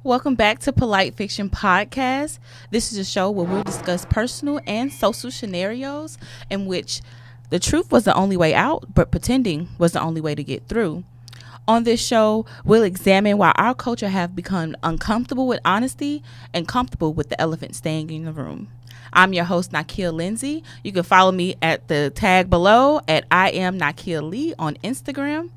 Welcome back to Polite Fiction Podcast. This is a show where we'll discuss personal and social scenarios in which the truth was the only way out, but pretending was the only way to get through. On this show, we'll examine why our culture have become uncomfortable with honesty and comfortable with the elephant staying in the room. I'm your host, Nakia Lindsay. You can follow me at the tag below at I am Nakia Lee on Instagram.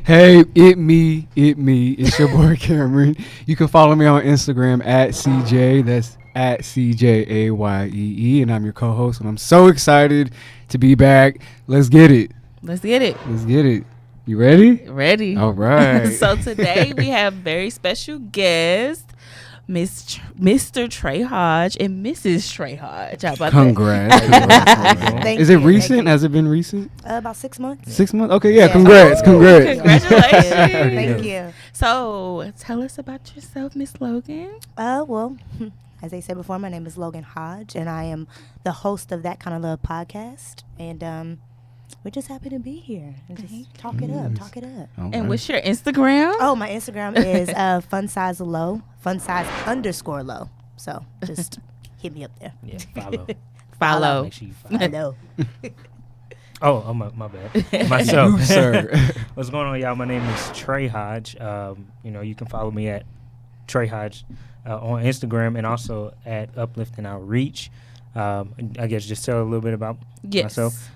Hey, it's your boy Cameron. You can follow me on Instagram at CJ, that's at CJAYEE, and I'm your co-host, and I'm so excited to be back. Let's get it. You ready? Ready. All right. So today we have very special guest, Mr. Trey Hodge and Mrs. Trey Hodge. How about Congrats. Is it recent? Has it been recent? About 6 months. 6 months? Okay, yeah. Congrats. Congratulations. Thank you. So tell us about yourself, Miss Logan. Well, as I said before, my name is Logan Hodge, and I am the host of That Kind of Love podcast. And we're just happy to be here and just talk it up. Right. And what's your Instagram? Oh, my Instagram is funsizelow. So just hit me up there. Yeah, Follow. Make sure you follow. Hello. My bad. Myself. You, sir. What's going on, y'all? My name is Trey Hodge. You can follow me at Trey Hodge on Instagram and also at Uplifting Outreach. I guess just tell a little bit about myself.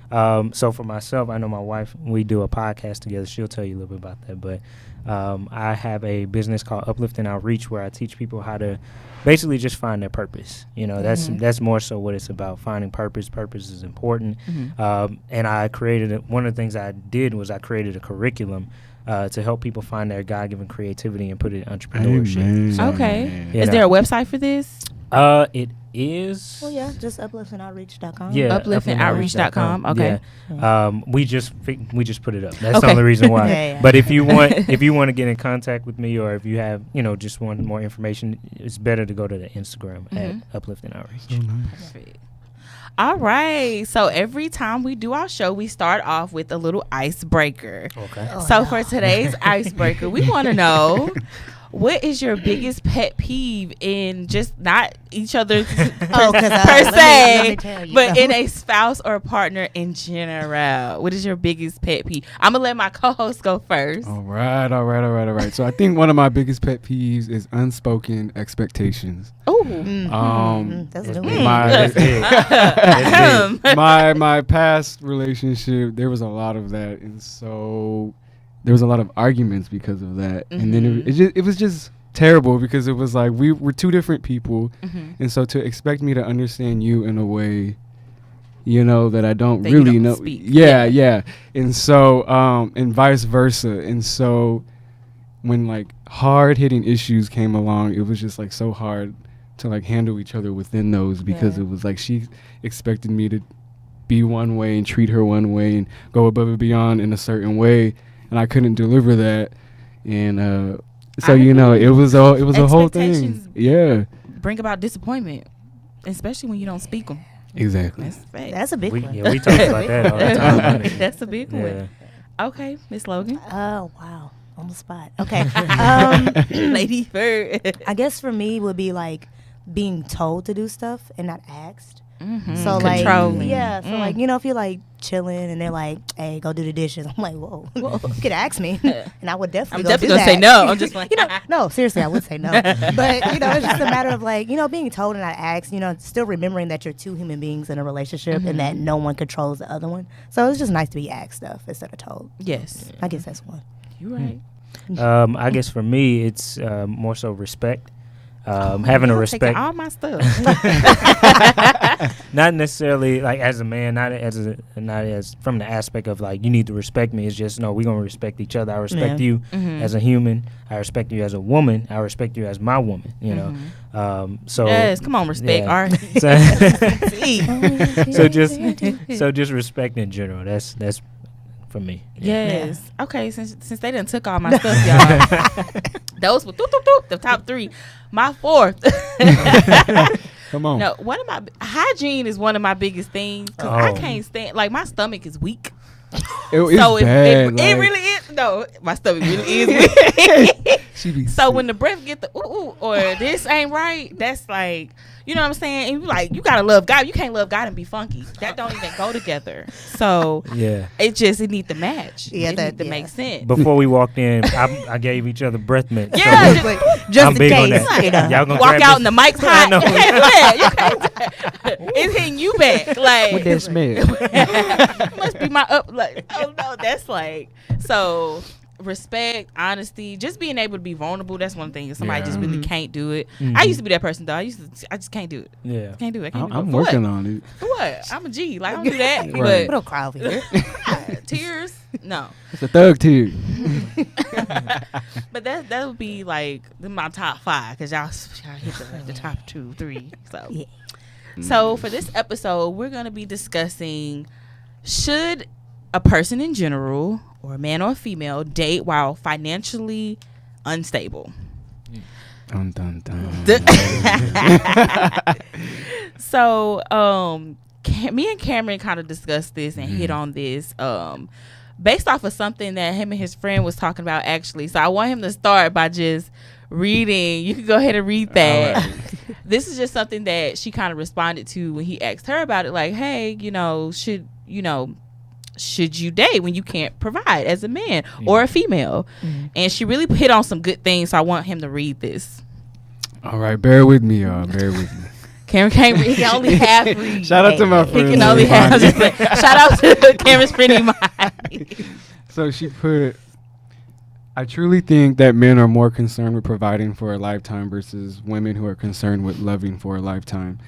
So for myself, I know my wife, we do a podcast together. She'll tell you a little bit about that. But I have a business called Uplifting Outreach where I teach people how to basically just find their purpose. You know, that's more so what it's about, finding purpose. Purpose is important. And I created one of the things I did was I created a curriculum to help people find their God-given creativity and put it in entrepreneurship. So, okay. Is there a website for this? It is. Well, yeah, just upliftingoutreach.com. Yeah, upliftingoutreach.com. Okay. Yeah. We just put it up. That's the only reason why. Yeah. But if you want to get in contact with me, or if you have just want more information, it's better to go to the Instagram at Uplifting Outreach. So nice. Perfect. All right. So every time we do our show, we start off with a little icebreaker. Okay. For today's icebreaker, we want to know, what is your biggest pet peeve in just not each other per se, but in a spouse or partner in general? What is your biggest pet peeve? I'm going to let my co-host go first. All right. So I think one of my biggest pet peeves is unspoken expectations. Oh, that's a good one. My past relationship, there was a lot of that, and so there was a lot of arguments because of that. And then it was just terrible because it was like we were two different people, and so to expect me to understand you in a way, that I don't that really you don't know. Speak. Yeah. And so and vice versa. And so when like hard hitting issues came along, it was just like so hard to like handle each other within those, because it was like she expected me to be one way and treat her one way and go above and beyond in a certain way, and I couldn't deliver that. And so it was a whole thing. Yeah, bring about disappointment, especially when you don't speak them. Exactly. That's a big one. Yeah, we talk about that all the time. That's a big one. Okay, Miss Logan. Oh, wow. On the spot. Okay. Lady first. I guess for me would be like being told to do stuff and not asked. Controlling. So like, so like, if you're like chilling and they're like, hey, go do the dishes. I'm like, whoa, you could ask me, and I would definitely I'm do definitely gonna say no. I'm just like, no, seriously, I would say no. But it's just a matter of like, being told and not asked. Still remembering that you're two human beings in a relationship and that no one controls the other one. So it's just nice to be asked stuff instead of told. Yes, I guess that's one. you're right. I guess for me, it's more so respect. Having a respect, all my stuff. not necessarily like as a man, not as from the aspect of like you need to respect me. It's just no, we're gonna respect each other. I respect you as a human. I respect you as a woman. I respect you as my woman. So yes, come on, respect. All right. So just respect in general. That's for me. Yes. Yeah. Okay. Since they done took all my stuff, y'all. Those were the top three. My fourth. Come on. No, hygiene is one of my biggest things because I can't stand. Like my stomach is weak. It really is. No, my stomach really is weak. She be So sick. when the breath get the ooh or this ain't right, that's like, you know what I'm saying? And you like, you gotta love God. You can't love God and be funky. That don't even go together. So Yeah. it need to match. Yeah, it need to make sense. Before we walked in, I gave each other breath mints. Yeah, So Just I'm in big on case. that. You know. Y'all gonna walk grab out this- and the mic's I hot. know. You can't do that. You can't do that. It's hitting you back. Like What that smell? must be my up. Like, oh no, that's like so. Respect, honesty, just being able to be vulnerable. That's one thing. If somebody just really can't do it. I used to be that person though. I just can't do it. Yeah. Can't do it. I can't do it. I'm For working what? on it. For what? I'm a G. Like I don't do that. Right. We don't cry over here. But tears, no. It's a thug too. But that would be like my top 5 because y'all hit the top 2, 3. So Yeah. So for this episode, we're gonna be discussing should a person in general, or a man or a female, date while financially unstable. Dun, dun, dun. So me and Cameron kind of discussed this and hit on this based off of something that him and his friend was talking about actually. So I want him to start by just reading. You can go ahead and read that. All right. This is just something that she kind of responded to when he asked her about it, like, hey, should you date when you can't provide as a man or a female? And she really hit on some good things, so I want him to read this. All right, bear with me, y'all. Bear with me. Cameron can't read. He can only half read. Shout out to my He friend. can only half. Shout out to Cameron's friend Imani. So she put, I truly think that men are more concerned with providing for a lifetime versus women who are concerned with loving for a lifetime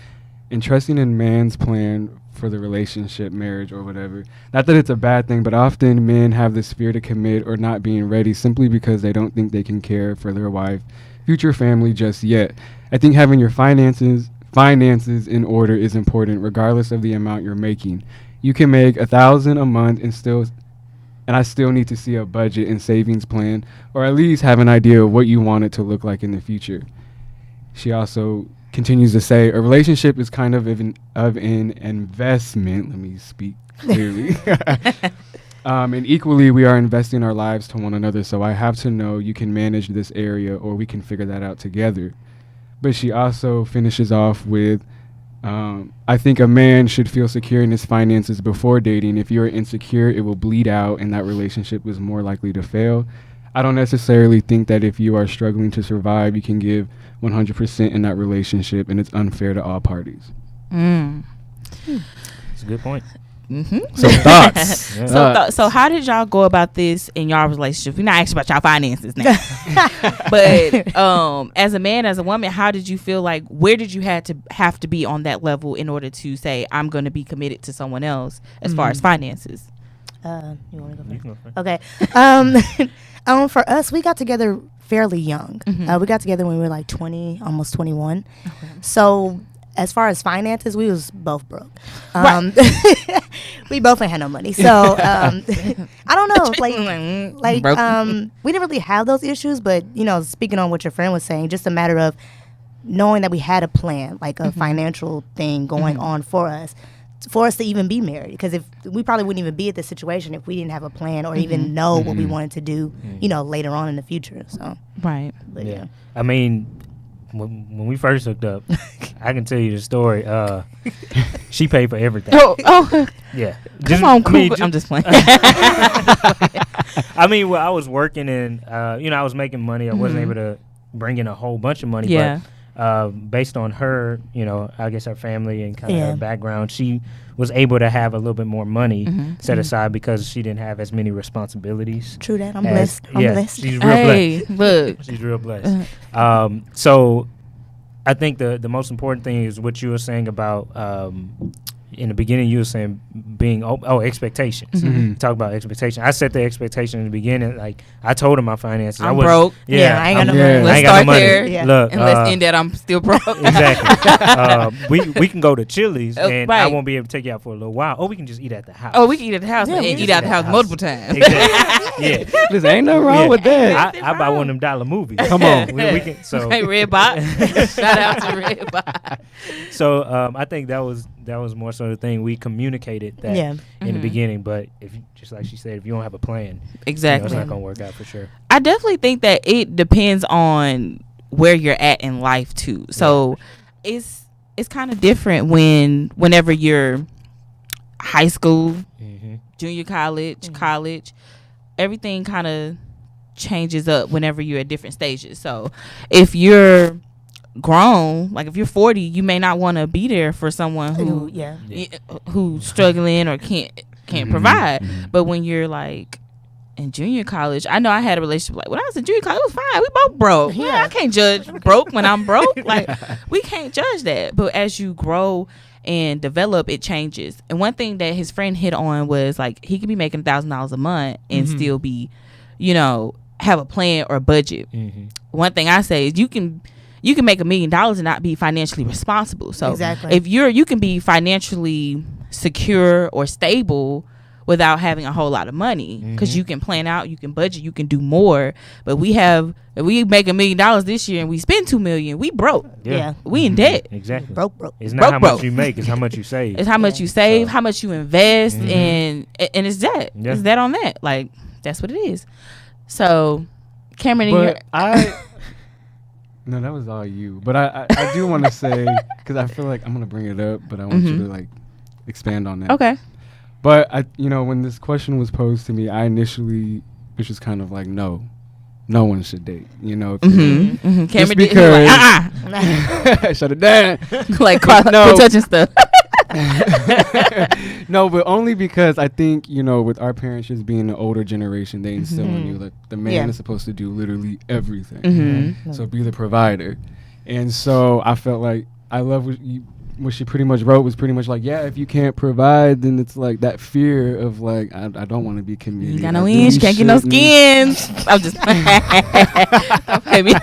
and trusting in man's plan for the relationship, marriage, or whatever. Not that it's a bad thing, but often men have this fear to commit or not being ready simply because they don't think they can care for their wife, future family just yet. I think having your finances in order is important regardless of the amount you're making. You can make $1,000 a month and I still need to see a budget and savings plan, or at least have an idea of what you want it to look like in the future. She also continues to say, a relationship is kind of an investment. Let me speak clearly. And equally, we are investing our lives to one another, so I have to know you can manage this area or we can figure that out together. But she also finishes off with, I think a man should feel secure in his finances before dating. If you're insecure, it will bleed out and that relationship is more likely to fail. I don't necessarily think that if you are struggling to survive, you can give 100% in that relationship, and it's unfair to all parties. That's a good point. So thoughts? Yeah. So how did y'all go about this in y'all relationship? We're not asking about y'all finances now. But as a man, as a woman, how did you feel like, where did you have to be on that level in order to say, I'm going to be committed to someone else as far as finances? You want to go You first? can go first. Okay. For us, we got together fairly young. We got together when we were like 20, almost 21. Okay. So as far as finances, we was both broke. Right. We both ain't had no money. So I don't know. Like broke. we didn't really have those issues, but speaking on what your friend was saying, just a matter of knowing that we had a plan, like a financial thing going on for us to even be married. Because if we probably wouldn't even be at this situation if we didn't have a plan or even know what we wanted to do, later on in the future. So Right. but yeah. I mean, when we first hooked up, I can tell you the story. She paid for everything. Oh, Yeah. come on, Cougar. I'm just playing. I mean, well, I was working and, I was making money. I wasn't able to bring in a whole bunch of money. Yeah. But based on her, I guess her family and kind of Yeah. her background, she was able to have a little bit more money set aside because she didn't have as many responsibilities. True that. I'm as- blessed. I'm yeah, blessed. She's real blessed. Hey, look. She's real blessed. So I think the most important thing is what you were saying about in the beginning. You were saying being expectations. Talk about expectation. I set the expectation in the beginning. Like I told her my finances. I'm broke. Yeah, I ain't got no I'm- money. I Let's ain't got no start money. there. Yeah. Look, And let's end that I'm still broke. exactly. We can go to Chili's and I right. won't be able to take you out for a little while. Or we can just eat at the house. Oh, we can eat at the house Yeah, and we eat can out the house multiple times. Exactly. Yeah. Listen, ain't nothing wrong with that. I buy one of them dollar movies. Come on. we can. So Hey, Red Bot. Shout out to Red Bot. So I think that was that was more so the thing. We communicated that in the beginning, but if just like she said, if you don't have a plan, exactly, it's not gonna work out for sure. I definitely think that it depends on where you're at in life too. So it's kind of different whenever you're high school, junior college, everything kind of changes up whenever you're at different stages. So if you're grown, like if you're 40, you may not want to be there for someone who's struggling or can't provide. But when you're like in junior college, I know I had a relationship like when I was in junior college, it was fine. We both broke. Yeah, I can't judge broke when I'm broke. Like we can't judge that. But as you grow and develop, it changes. And one thing that his friend hit on was like he could be making $1,000 a month and still be, have a plan or a budget. One thing I say is you can make $1 million and not be financially responsible. So if you can be financially secure or stable without having a whole lot of money, because you can plan out, you can budget, you can do more. But if we make $1 million this year and we spend $2 million, we broke. We in debt. Exactly. Broke. It's not how much you make, it's how much you save. It's how much you save, how much you invest, and it's that. It's that on that. Like that's what it is. So Cameron, no, that was all you. But I do want to say, because I feel like I'm going to bring it up, but I want you to like expand on that. Okay. But when this question was posed to me, I initially was just kind of like, no one should date. Cameron just did because shut it down. Like quit touching stuff. No, but only because I think, with our parents just being the older generation, they instill in you that the man is supposed to do literally everything. So be the provider. And so I felt like I love what she pretty much wrote was pretty much like, if you can't provide, then it's like that fear of like, I don't want to be committed. You got no ends, you can't get no skins. I'm just don't pay me no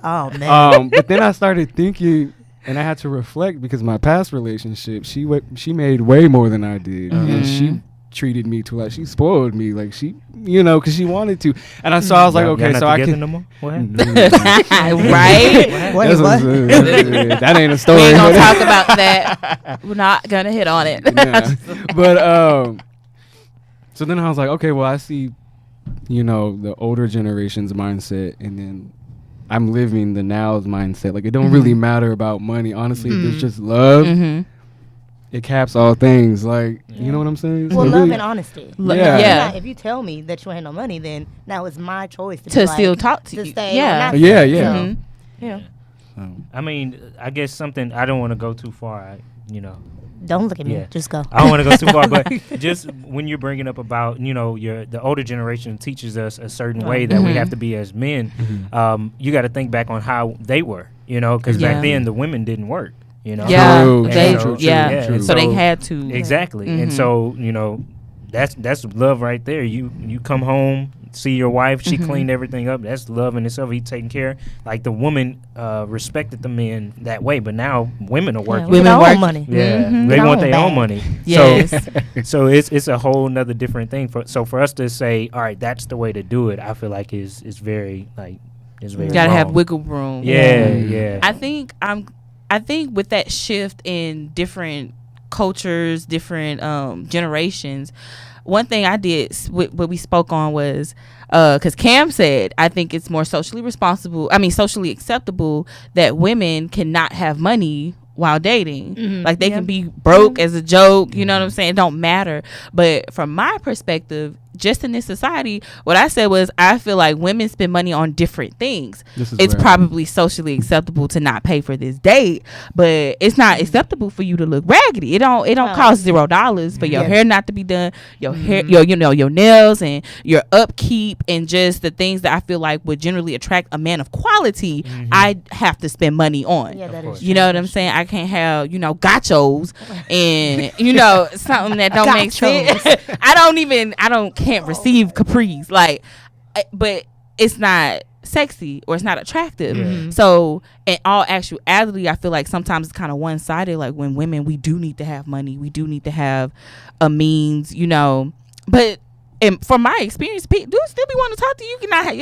Oh, man. But then I started thinking, and I had to reflect because my past relationship, she made way more than I did, and she treated me like she spoiled me, like she, because she wanted to, and I was like, okay, so I can. No more? What happened? Right? What? That ain't a story. We ain't gonna talk about that. We're not gonna hit on it. But so then I was like, okay, well, I see, the older generation's mindset, and then I'm living the now's mindset. Like, it don't really matter about money. Honestly, if it's just love, it caps all things. Like, you know what I'm saying? Well, love and honesty. Yeah. If you tell me that you ain't no money, then now it's my choice to still talk to you. Stay Yeah. Yeah. Yeah. I mean, I guess something, I don't want to go too far, Don't look at me. Yeah. Just go. I don't want to go too far, but just when you're bringing up about, the older generation teaches us a certain way that we have to be as men, you got to think back on how they were, because back then the women didn't work, Yeah. True. So they had to. Exactly. And so, that's love right there. You come home, see your wife, she cleaned everything up. That's love in itself. He taking care. Like the woman respected the men that way, but now women are working. Women want money. Yeah, they want their own money. Yes. So it's a whole nother different thing. So for us to say, all right, that's the way to do it, I feel like is very like is very. You gotta wrong. have wiggle room. Yeah. I think with that shift in different cultures, different generations, one thing I did, what we spoke on was, because Cam said, I think it's more socially acceptable that women cannot have money while dating. Like they can be broke as a joke, you know what I'm saying? It don't matter. But from my perspective, just in this society, what I said was I feel like women spend money on different things. It's probably socially acceptable to not pay for this date, but it's not acceptable for you to look raggedy. It don't cost $0 for your hair not to be done, your hair, your nails and your upkeep, and just the things that I feel like would generally attract a man of quality. I have to spend money on. Yeah, that is you know what I'm saying? I can't have gachos and something that don't make sense. I can't receive capris, like, but it's not sexy or it's not attractive. So in all actuality, I feel like sometimes it's kind of one-sided. Like when women, we do need to have money, we do need to have a means, but and from my experience, dudes still be wanting to talk to you. You cannot have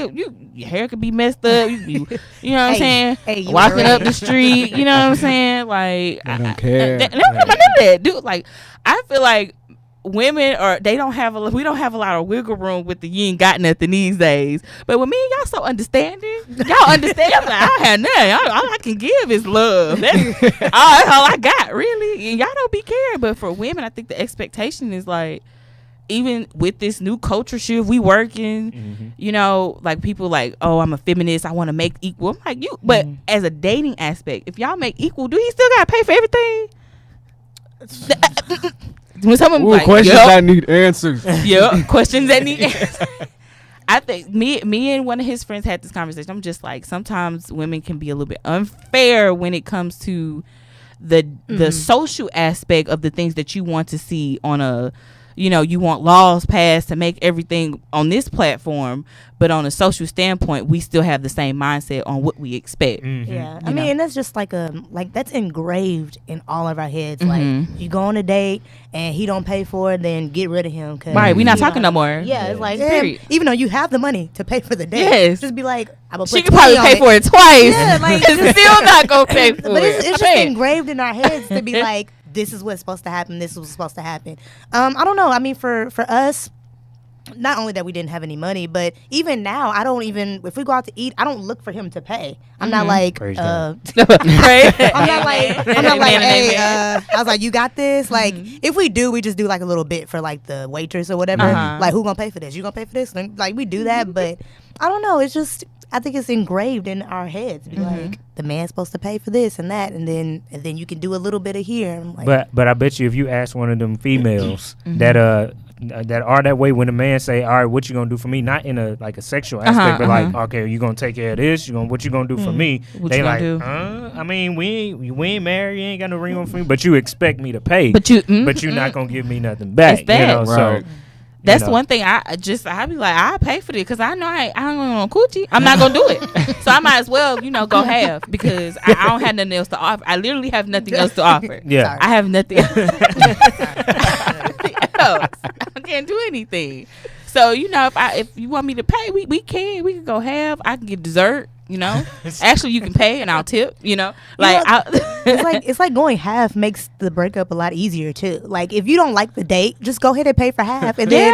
your hair could be messed up. You know what I'm saying? Hey, Walking up the street, you know what I'm saying? Like I don't care. None of that, dude. Like I feel like women we don't have a lot of wiggle room with the you ain't got nothing these days. But with me, y'all so understanding. Y'all understand. Like, I have nothing. All I can give is love. That's all I got, really. And y'all don't be caring. But for women, I think the expectation is like, even with this new culture shift we working, you know, like people like, oh, I'm a feminist, I want to make equal. I'm like, you, but as a dating aspect, if y'all make equal, do he still gotta pay for everything? When someone Ooh, like, questions that need answers. Yeah, questions that need answers. I think me and one of his friends had this conversation. I'm just like, sometimes women can be a little bit unfair when it comes to the social aspect of the things that you want to see on a, you know, you want laws passed to make everything on this platform, but on a social standpoint, we still have the same mindset on what we expect. Yeah, I mean, and that's just like that's engraved in all of our heads. Like, you go on a date and he don't pay for it, then get rid of him. Right, we not talking no more. Yeah, it's like, Period. even though you have the money to pay for the date, Yes. just be like, I'm gonna She put could probably 20 pay on for it twice. Yeah, like, and still not gonna pay for But it. it's just engraved in our heads to be like, this is what's supposed to happen. This is what's supposed to happen. I don't know. I mean, for us, not only that we didn't have any money, but even now, I don't even, if we go out to eat, I don't look for him to pay. I'm not like, Right? I'm not like, hey, I was like, you got this? Like, if we do, we just do like a little bit for like the waitress or whatever. Like, who gonna pay for this? You gonna pay for this? Like, we do that, but I don't know. It's just, I think it's engraved in our heads. Be like, the man's supposed to pay for this and that, and then you can do a little bit of here. I'm like, but I bet you if you ask one of them females that are that way, when a man say, all right, what you gonna do for me, not in a like a sexual aspect, but like, okay, you gonna take care of this, what you gonna do for me? What they you like, do? I mean, we ain't married, you ain't got no ring on for me, but you expect me to pay, but you not gonna give me nothing back. It's that. You know, Right. so that's one thing I be like, I pay for this because I know I ain't going to coochie. I'm not gonna do it, so I might as well, go half because I don't have nothing else to offer. I literally have nothing else to offer. Yeah, I have nothing else. I can't do anything. So if you want me to pay, we can go half. I can get dessert. Actually, you can pay and I'll tip. It's like going half makes the breakup a lot easier too. Like, if you don't like the date, just go ahead and pay for half, and then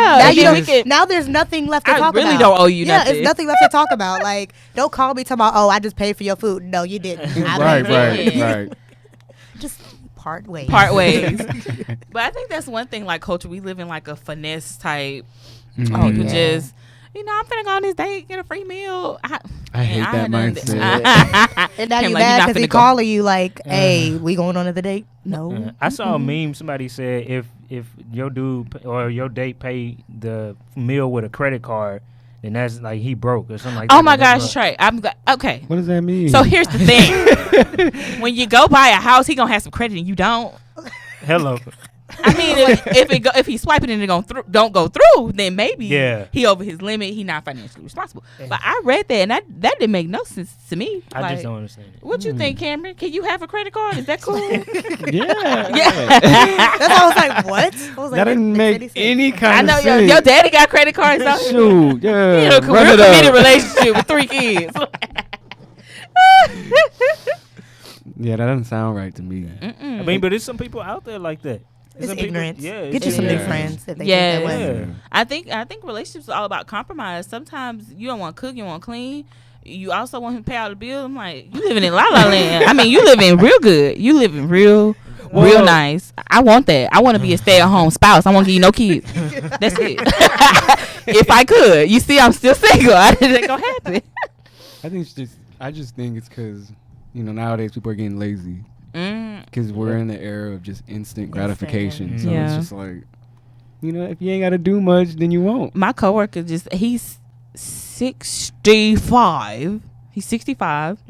now there's nothing left to talk about. I really don't owe you nothing. Yeah, it's nothing left to talk about. Like, don't call me talking about, oh, I just paid for your food. No, you didn't. Right. Just part ways. But I think that's one thing. Like, culture, we live in like a finesse type. People just. I'm finna go on this date, get a free meal. I hate that mindset. And now you mad because he calling you like, hey, we going on another date? No. I saw a meme. Somebody said if your dude or your date pay the meal with a credit card, then that's like he broke or something like that. Oh my gosh, Trey. Okay. What does that mean? So here's the thing. When you go buy a house, he gonna have some credit and you don't. Hello. I mean, if he's swiping and it don't go through, then maybe he over his limit. He not financially responsible. But I read that and that didn't make no sense to me. I just don't understand it. What you think, Cameron? Can you have a credit card? Is that cool? Yeah. That's why I was like, what? I was like, that didn't make any kind of sense. I know your daddy got credit cards. Shoot, yeah. Real committed relationship with 3 kids. Yeah, that doesn't sound right to me. I mean, but there's some people out there like that. It's ignorance. Get you some new friends if they think that way. Yeah. I think relationships are all about compromise. Sometimes you don't want to cook, you want to clean. You also want him to pay all the bills. I'm like, you living in La La Land. I mean, you living real good. You living real nice. I want that. I want to be a stay-at-home spouse. I want to give you no kids. That's it. If I could. You see, I'm still single. It ain't gonna happen. I just think it's because nowadays people are getting lazy. Because we're in the era of just instant gratification. So it's just like, if you ain't got to do much, then you won't. My coworker he's 65. He's 65.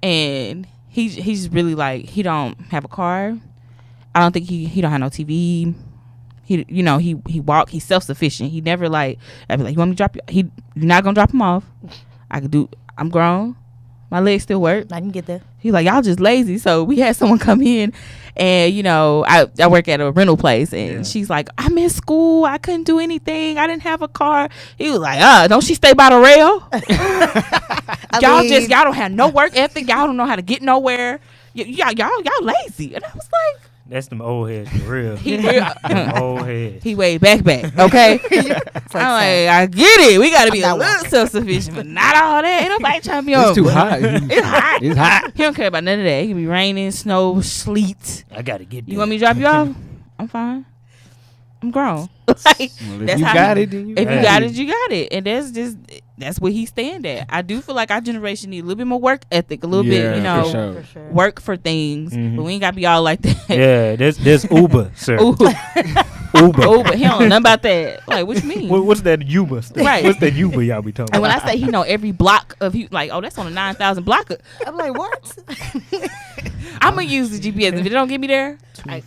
And he's really like, he don't have a car. I don't think he don't have no TV. He walk. He's self-sufficient. He never I'd be like, you want me to drop you? You're not going to drop him off. I'm grown. My legs still work. I can get there. He's like, y'all just lazy. So we had someone come in, and I work at a rental place, and she's like, I'm in school, I couldn't do anything, I didn't have a car. He was like, don't she stay by the rail? Y'all don't have no work ethic. Y'all don't know how to get nowhere. Y'all lazy. And I was like, that's them old heads for real. Them old heads. he weighed back, okay? I'm like, I get it. We got to be a little self-sufficient, but not all that. Ain't nobody trying to be on. It's too hot. It's hot. It's hot. He don't care about none of that. It can be raining, snow, sleet. I got to get there. You want me to drop you off? I'm fine. I'm grown. Well, if that's you how got it, then you If got you it. got it, you got it. And that's where he stand at. I do feel like our generation need a little bit more work ethic, a little bit, for sure. For sure. work for things. But we ain't got to be all like that. Yeah, there's Uber, sir. Uber. Uber. He don't know nothing about that. Like, what you mean? What's that Uber stuff? Right. What's that Uber y'all be talking And when about? I say he know every block of you, like, oh, that's on a 9,000 block. I'm like, what? I'm gonna use the GPS. If it don't get me there,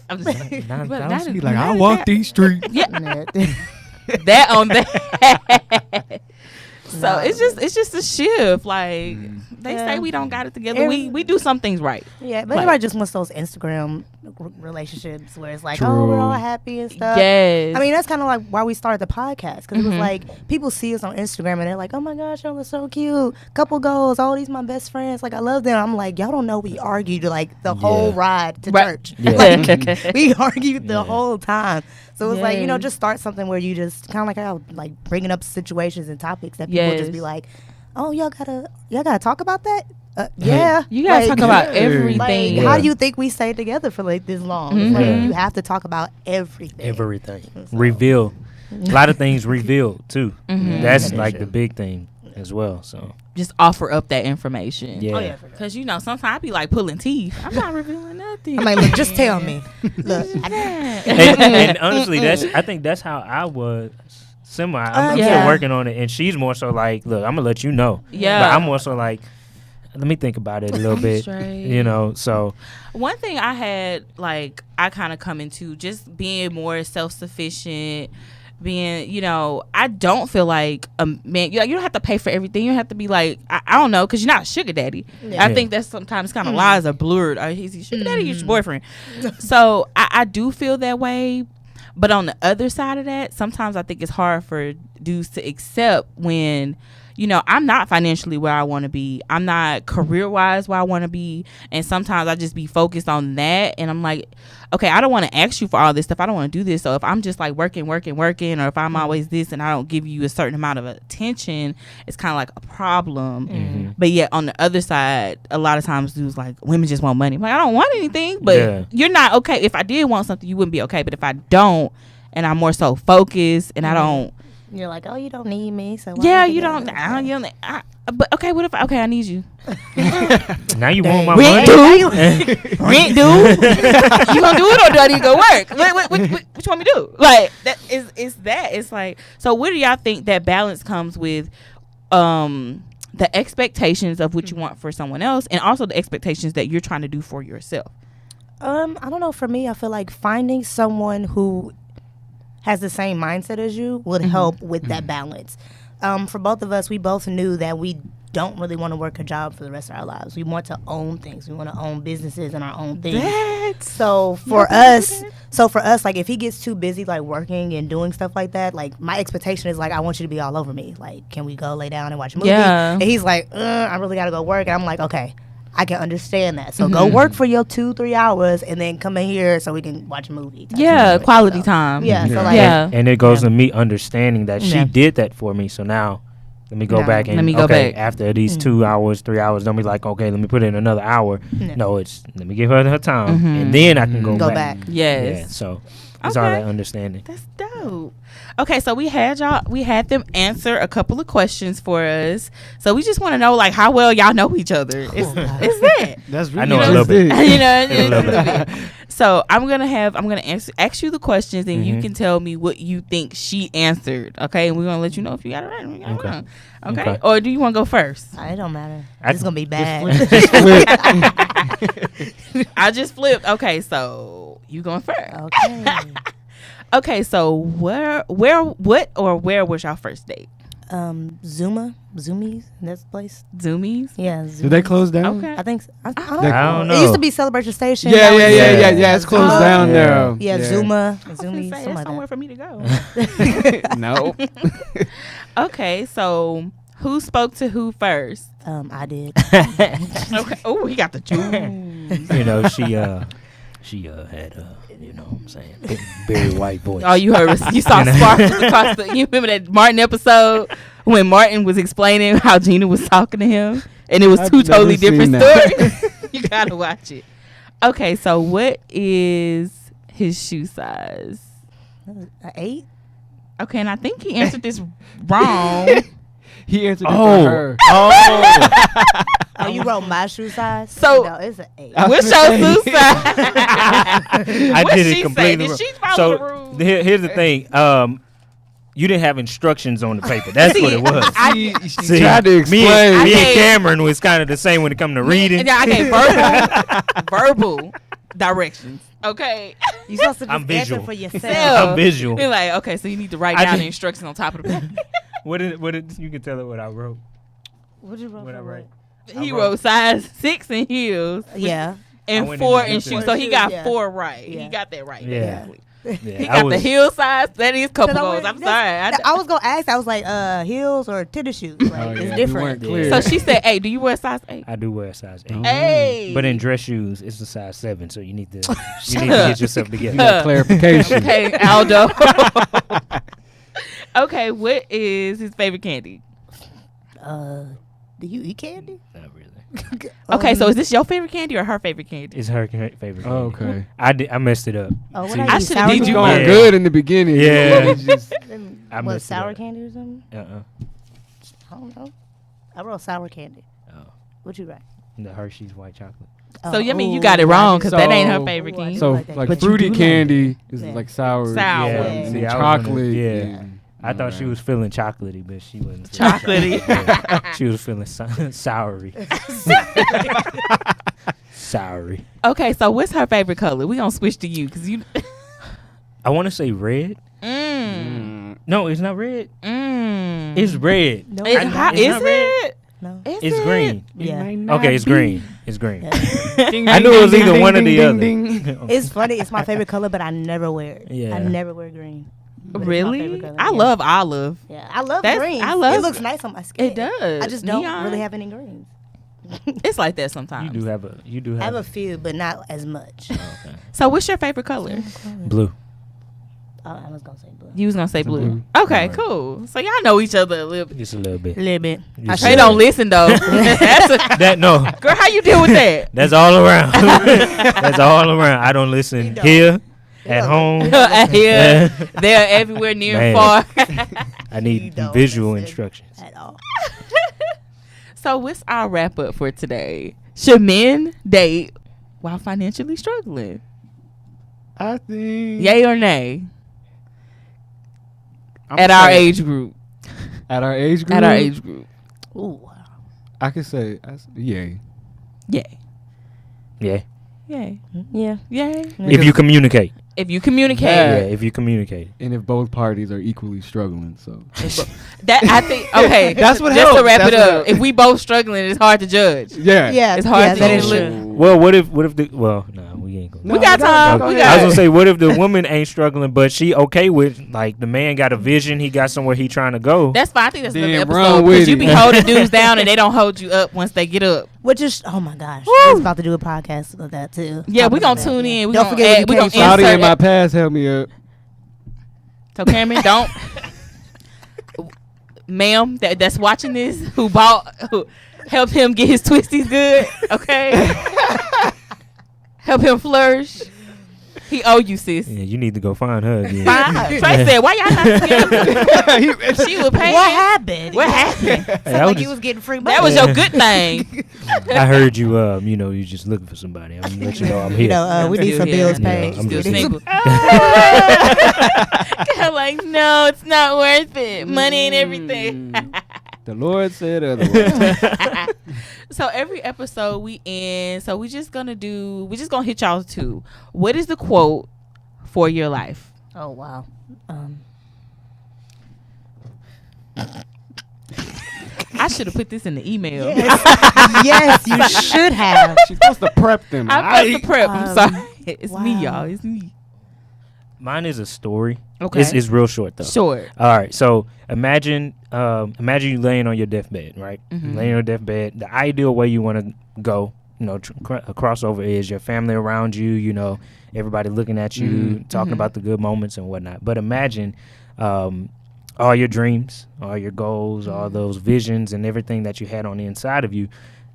I'm just like, 9,000? Be like, I walk these streets. yeah, that on that. So it's just a shift. Like they say, we don't got it together. We do some things right. Yeah, but Like- everybody just wants those Instagram relationships where it's like, True. oh, we're all happy and stuff. Yes. I mean, that's kind of like why we started the podcast, because it was like people see us on Instagram and they're like, oh my gosh, y'all are so cute. Couple goals. Oh, these my best friends. Like, I love them. I'm like, y'all don't know we argued like the whole ride to Right. church. Yeah. Like, we argued the whole time. So it's like, Yes. just start something where you just kind of like how like bringing up situations and topics that people just be Yes. like, oh, y'all gotta talk about that. Yeah, You gotta talk about everything. Like, how do you think we stayed together for like this long? It's like, you have to talk about everything. Everything. Reveal. A lot of things revealed, too. That's like the big thing as well. So Just offer up that information. yeah. Oh yeah, for sure. Because sometimes I be like pulling teeth. I'm not revealing nothing. I'm like, look, just tell me. Look, and honestly, I think that's how I was. Similar. I'm Yeah. still working on it, and she's more so like, look, I'm gonna let you know. Yeah. But I'm more so like, let me think about it a little bit. Straight. So One thing I had, like, I kind of come into just being more self-sufficient, being, I don't feel like a man, you don't have to pay for everything. You don't have to be like, I don't know, because you're not a sugar daddy. Yeah. I think that sometimes kind of lies are blurred. He's a sugar daddy, he's your boyfriend. So I do feel that way. But on the other side of that, sometimes I think it's hard for dudes to accept when, I'm not financially where I want to be. I'm not career-wise where I want to be. And sometimes I just be focused on that. And I'm like, okay, I don't want to ask you for all this stuff. I don't want to do this. So if I'm just like working, or if I'm always this and I don't give you a certain amount of attention, it's kind of like a problem. But yet on the other side, a lot of times dudes like, women just want money. I'm like, I don't want anything. But you're not okay. If I did want something, you wouldn't be okay. But if I don't, and I'm more so focused and I don't, you're like, oh, you don't need me. So why yeah, would you do don't. that? But okay, what if? Okay, I need you. now you want my Rent money? due. Rent due. You gonna do it or do I need to go work? What you want me to do? Like that is that. It's like, so where do y'all think that balance comes with? The expectations of what you want for someone else, and also the expectations that you're trying to do for yourself. I don't know. For me, I feel like finding someone who has the same mindset as you would help with that balance. For both of us, we both knew that we don't really want to work a job for the rest of our lives. We want to own things. We want to own businesses and our own things. So for us, like if he gets too busy like working and doing stuff like that, like my expectation is like, I want you to be all over me. Like, can we go lay down and watch a movie? Yeah. And he's like, I really got to go work. And I'm like, okay, I can understand that. So go work for your 2-3 hours and then come in here so we can watch a movie. Yeah, quality time. Yeah. So Yeah. like, Yeah. And it goes to me understanding that she Yeah. did that for me. So now let me go No. back and Let me go okay, back. after these 2 hours, 3 hours, don't be like, okay, let me put in another hour. No. No, it's let me give her time and then I can Go go back. Yes. Yeah, so it's all Okay. that understanding. That's dope. Okay, so we had them answer a couple of questions for us. So we just want to know like how well y'all know each other. It's that. That's I know really a little bit. A little little bit. So I'm gonna ask you the questions, and you can tell me what you think she answered. Okay, and we're gonna let you know if you got it right. Or you got it wrong. Okay. Okay. Or do you want to go first? It don't matter. I- It's gonna be bad. I just flipped. Okay, so you going first? Okay. Okay, so where was your first date? Zoomies, that's the place. Zoomies. Yeah. Zoomies. Did they close down? Okay. I think so. I don't They- know. I don't know. It used to be Celebration Station. Yeah, Now yeah, it's- yeah, yeah, Yeah. yeah. It's closed Zuma. down Yeah. now. Yeah, Zuma, I was Zoomies, gonna say, something it's somewhere like for me to go. that. No. Okay, so who spoke to who first? I did. Okay. Oh, he got the juice. You know, she had you know what I'm saying, very white voice. Oh, you heard? You saw sparkles across the. You remember that Martin episode when Martin was explaining how Gina was talking to him, and it was I've two never totally seen different that. stories. You gotta watch it. Okay, so what is his shoe size? 8. Okay, and I think he answered this wrong. He answered it Oh. for her. Oh, you wrote my shoe size? So- no, it's an 8. What's your shoe size? I What did she it say? completely Did wrong. she follow So the rules? here's the thing. You didn't have instructions on the paper. That's what it was. She See, tried to me explain. and gave- Cameron was kind of the same when it come to reading. And I gave verbal directions. Okay. You supposed to I'm just answer visual. for yourself. Yeah. I'm visual. Be like, okay, so you need to write I down did- the instructions on top of the paper. What did you can tell her what I wrote? What you wrote? What I for write? He I wrote size 6 in heels Yeah. I and went 4 in in the shoes. shoes. So he got Yeah. 4 right. Yeah. He got that right. Yeah. Basically. Yeah, He I got the was- heel size. That is couple 'Cause goals. I'm sorry. I was gonna ask. I was like, heels or tennis shoes. Like, Oh, yeah, it's we different. weren't Yeah. clear. So she said, "Hey, do you wear size 8?" I do wear a size 8. Oh. Hey. But in dress shoes, it's a size 7, so you need to Shut get yourself You together. got clarification. Okay, Aldo. Okay, what is his favorite candy? Do you eat candy? Not really. Okay, so is this your favorite candy or her favorite candy? It's her favorite. Oh, candy. okay. I messed it up. Oh, what See, I I eat? should've Sour did He was you candy? going Yeah. good in the beginning. Yeah. He just- I What, messed it sour up. candy or something? I don't know. I wrote sour candy. Oh, What you write? the Hershey's white chocolate. So you mean you ooh, got it wrong because that ain't her So- favorite Ooh, I candy. do So like that. like But you fruity do like candy is Yeah. like sour. Sour. Yeah. And See, I was chocolate. gonna- yeah. and- I thought she Alright. was feeling chocolatey, but she wasn't. feeling Chocolatey. Yeah. She was feeling soury. Soury. Okay, so what's her favorite color? We gonna switch to you because you. I want to say red. Mm. No, it's not red. Mm. It's red. No, Is, I- how, it's is not red. it? No. Is It's it? green. Yeah. Okay, it's green. It's green. Yeah. I knew it was either one or the ding, other. ding, ding. It's funny. It's my favorite color, but I never wear it. Yeah. I never wear green. But it's my Really? favorite color, I yeah. love olive. Yeah, I love That's- green. I love- It looks nice on my skin. It does. I just don't Neon. really have any greens. It's like that sometimes. You do I have have a few, but not as much. okay. So what's your favorite color? Blue. I was gonna say blue. You was gonna say blue. blue. Okay, Alright. cool. So y'all know each other a little bit. Just a little bit. A little bit. You I said They should- don't listen though. That's a, That no. girl, how you deal with that? That's all around. That's all around. I don't listen You don't. here, You at don't. home. Yeah, they're everywhere near and Man. far. I You need don't visual listen. instructions. At all. So what's our wrap up for today? Should men date while financially struggling? I think Yay or nay? I'm At our saying- age group. At our age group. At our age group. Ooh. I could say yay. Yay. Yeah. Yay. Yeah. Yay. If you communicate. If you communicate. Yeah. Yeah. If you communicate. And if both parties are equally struggling, so That I think okay. That's what just to helps. wrap That's it what up. helps. If we both struggling, it's hard to judge. yeah. Yeah. It's hard yeah, to that is live. true. Well, what if the well, no, we ain't gonna. No, We got go- time. go We ahead. got I was gonna say, what if the woman ain't struggling, but she okay with like the man got a vision, he got somewhere he trying to go. That's fine. I think that's Then another run episode with because you it. be holding dudes down and they don't hold you up once they get up. Which is, oh my gosh, I was about to do a podcast of that too. Yeah, we Talking gonna about tune that. in. We Don't gonna forget add, we gonna education. Shawty insert in my it. past helped me up. So Cameron, don't, ma'am, that's watching this, who helped him get his twisties good. Okay, help him flourish. He owe you, sis. Yeah, you need to go find her again. Trey said, "Why y'all not together?" She was paying. What happened? What happened? Sounds Hey, I like was you was getting free money. That was your good thing. I heard you. You just looking for somebody. I'm gonna let you know I'm here. You know, we need Still some here. bills Yeah, paid. I'm Still just single. I'm like, no, it's not worth it. Money ain't everything. The Lord said otherwise. So every episode we end. So we just gonna hit y'all too. What is the quote for your life? Oh wow. should have put this in the email. Yes, you should have. She's supposed to prep them. I'm supposed to prep. I'm Um, sorry. It's me, wow. y'all. It's me. Mine is a story. Okay. It's real short though. Short. All right. So imagine you laying on your deathbed, right? Mhm. Laying on your deathbed. The ideal way you want to go, a crossover is your family around you. Everybody looking at you, talking about the good moments and whatnot. But imagine all your dreams, all your goals, all those visions, and everything that you had on the inside of you.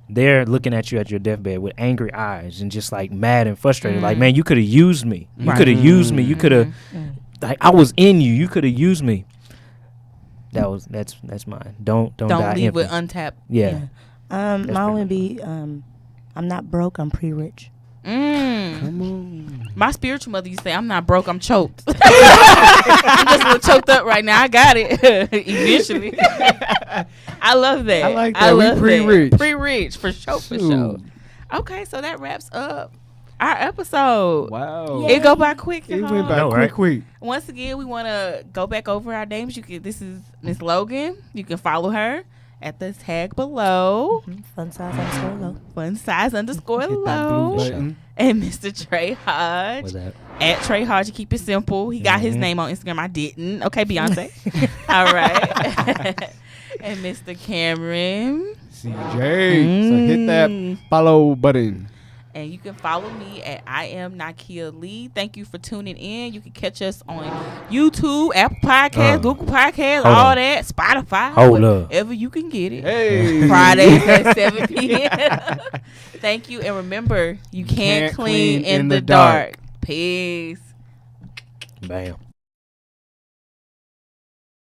They're looking at you at your deathbed with angry eyes and just like mad and frustrated. Like, man, you could have used me. You Right. could have used me. You could have, like, I was in you. You could have used me. That's mine. Don't die Leave empty. it untapped. Yeah. Mine would be I'm not broke, I'm pre-rich. Come on. My spiritual mother used to say, I'm not broke, I'm choked. I'm just a little choked up right now. I got it. Eventually. I love that. I like that. We love pre-rich. that. Pre-rich, for sure, for sure. Shoot. Okay, so that wraps up our episode. Wow. It go by quick, It y'all. went by know, right? quick. Once again, we want to go back over our names. This is Miss Logan. You can follow her at the tag below. Fun size underscore low. Fun size underscore Hit that blue low. button. And Mr. Trey Hodge. What's that? At Trey Hodge, keep it simple. He got his name on Instagram. I didn't. Okay, Beyonce. All right. And Mr. Cameron. CJ. So hit that follow button. And you can follow me at I am Nakia Lee. Thank you for tuning in. You can catch us on YouTube, Apple Podcasts, Google Podcasts, hold all on. that, Spotify, Hold up. wherever you can get it. Hey. Fridays at 7 p.m. Thank you. And remember, you can't clean in the dark. Peace. Bam.